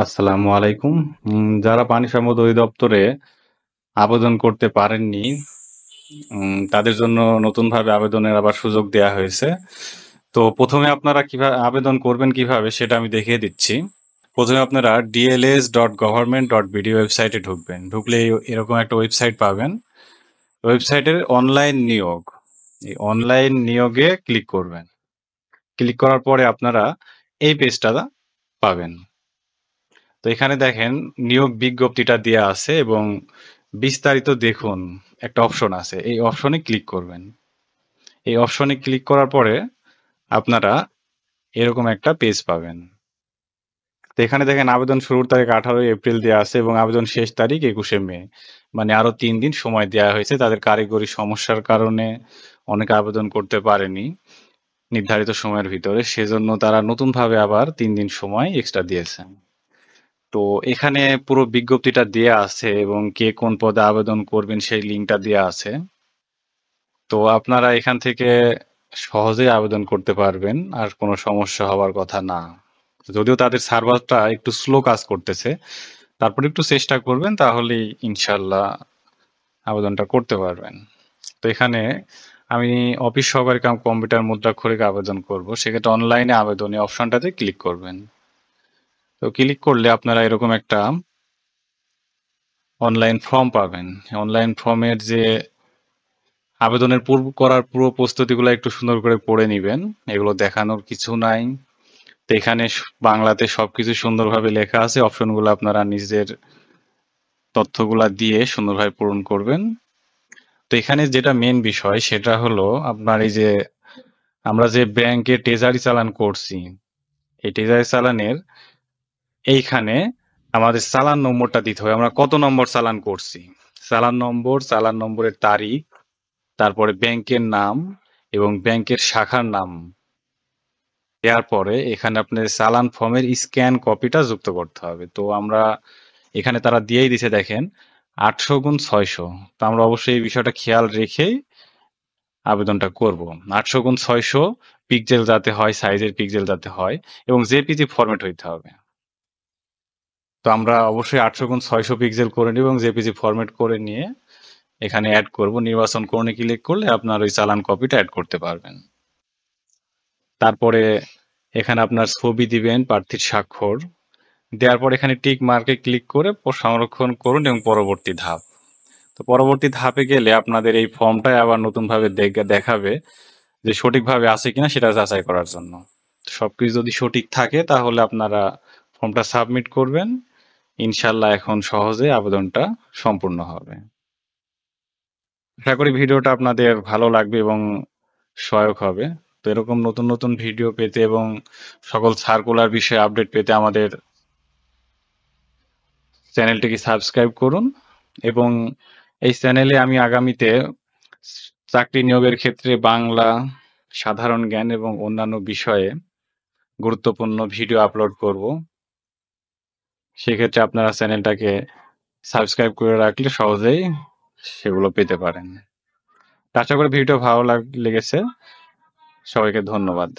আসসালামু আলাইকুম। যারা পানি সম্পদ অধিদপ্তরে আবেদন করতে পারেননি, তাদের জন্য নতুনভাবে আবেদনের আবার সুযোগ দেয়া হয়েছে। তো ১ম এ আপনারা আবেদন করবেন কিভাবে সেটা আমি দেখিয়ে দিচ্ছি। ১ম এ আপনারা dls.government.bd ওয়েবসাইটে ঢুকবেন। ঢুকলে এরকম একটা ওয়েবসাইট পাবেন। ওয়েবসাইটের অনলাইন নিয়োগ। এই অনলাইন নিয়োগে ক্লিক করবেন। ক্লিক করার পরে আপনারা এই পেজটা পাবেন। তো এখানে দেখেন নিয়োগ বিজ্ঞপ্তিটা দেয়া আছে এবং বিস্তারিত দেখুন একটা অপশন আছে। এই অপশনে ক্লিক করবেন। এই অপশনে ক্লিক করার পরে আপনারা এরকম একটা পেজ পাবেন। তো এখানে দেখেন আবেদন শুরুর তারিখ 18 এপ্রিল দেয়া আছে এবং আবেদন শেষ তারিখ 21 মে। মানে আরো ৩ দিন সময় দেয়া হয়েছে। তাদের কারিগরি সমস্যার কারণে অনেকে আবেদন করতে পারেনি নির্ধারিত সময়ের ভিতরে। সেজন্য তারা নতুনভাবে আবার ৩ দিন সময় এক্সট্রা দিয়েছেন। তো এখানে পুরো বিজ্ঞপ্তিটা দেয়া আছে এবং কে কোন পদে আবেদন করবেন সেই লিঙ্কটা দেয়া আছে। তো আপনারা এখান থেকে সহজেই আবেদন করতে পারবেন। আর কোনো সমস্যা হওয়ার কথা না। যদিও তাদের সার্ভারটা একটু স্লো কাজ করতেছে। তারপরে একটু চেষ্টা করবেন তাহলেই ইনশাআল্লাহ আবেদনটা করতে পারবেন। তো এখানে আমি অফিস সহকারী কাম কম্পিউটার মুদ্রাক্ষরিকে আবেদন করব। সেক্ষেত্রে অনলাইনে আবেদন এই অপশনটাতে ক্লিক করবেন। তো ক্লিক করলে আপনারা এরকম একটা অনলাইন ফর্ম পাবেন। অনলাইন ফর্মের যে আবেদনের করার পুরো প্রস্তুতিগুলো একটু সুন্দর করে পড়ে নিবেন। এগুলো দেখানোর কিছু নাই। তো এখানে বাংলাতে সবকিছু সুন্দরভাবে লেখা আছে। অপশনগুলো আপনারা নিজের তথ্যগুলা দিয়ে সুন্দরভাবে পূরণ করবেন। তো এখানে যেটা মেইন বিষয় সেটা হলো আপনার এই যে আমরা যে ব্যাংকে ট্রেজারি চালান করছি, এই ট্রেজারি চালানের এইখানে আমাদের চালান নম্বরটা দিতে হবে। আমরা কত নম্বর চালান করছি। চালান নম্বর, চালান নম্বরের তারিখ, তারপরে ব্যাংকের নাম এবং ব্যাংকের শাখার নাম দেওয়ার পরে এখানে আপনার চালান ফর্মের স্ক্যান কপিটা যুক্ত করতে হবে। তো আমরা এখানে তারা দিয়েই দিছে দেখেন 800x600। তো আমরা অবশ্যই এই বিষয়টা খেয়াল রেখেই আবেদনটা করব। 800x600 পিক্সেল যাতে হয়, সাইজের পিক্সেল যাতে হয় এবং জেপিজি ফরম্যাট হইতে হবে। তো আমরা অবশ্যই 800x600 পিক্সেল করে নিব এবং জেপিজি ফরম্যাট করে নিয়ে এখানে অ্যাড করব। নির্বাচন করণে ক্লিক করলে আপনার ওই চালান কপিটা অ্যাড করতে পারবেন। তারপরে এখানে আপনার ছবি দিবেন, প্রার্থীর স্বাক্ষর। দেওয়ার পর এখানে টিক মার্কে ক্লিক করে সংরক্ষণ করুন এবং পরবর্তী ধাপ। তো পরবর্তী ধাপে গেলে আপনাদের এই ফর্মটাই আবার নতুনভাবে দেখাবে যে সঠিকভাবে আছে কিনা সেটা যাচাই করার জন্য। সবকিছু যদি সঠিক থাকে তাহলে আপনারা ফর্মটা সাবমিট করবেন। ইনশাল্লাহ এখন সহজে আবেদনটা সম্পূর্ণ হবে। আশা করি ভিডিওটা আপনাদের ভালো লাগবে এবং সহায়ক হবে। তো এরকম নতুন নতুন ভিডিও পেতে এবং সকল সার্কুলার বিষয়ে আপডেট পেতে আমাদের চ্যানেলটিকে সাবস্ক্রাইব করুন এবং এই চ্যানেলে আমি আগামীতে চাকরি নিয়োগের ক্ষেত্রে বাংলা, সাধারণ জ্ঞান এবং অন্যান্য বিষয়ে গুরুত্বপূর্ণ ভিডিও আপলোড করব। সেক্ষেত্রে আপনারা চ্যানেলটাকে সাবস্ক্রাইব করে রাখলে সহজেই সেগুলো পেতে পারেন। আশা করি ভিডিও ভালো লেগেছে। সবাইকে ধন্যবাদ।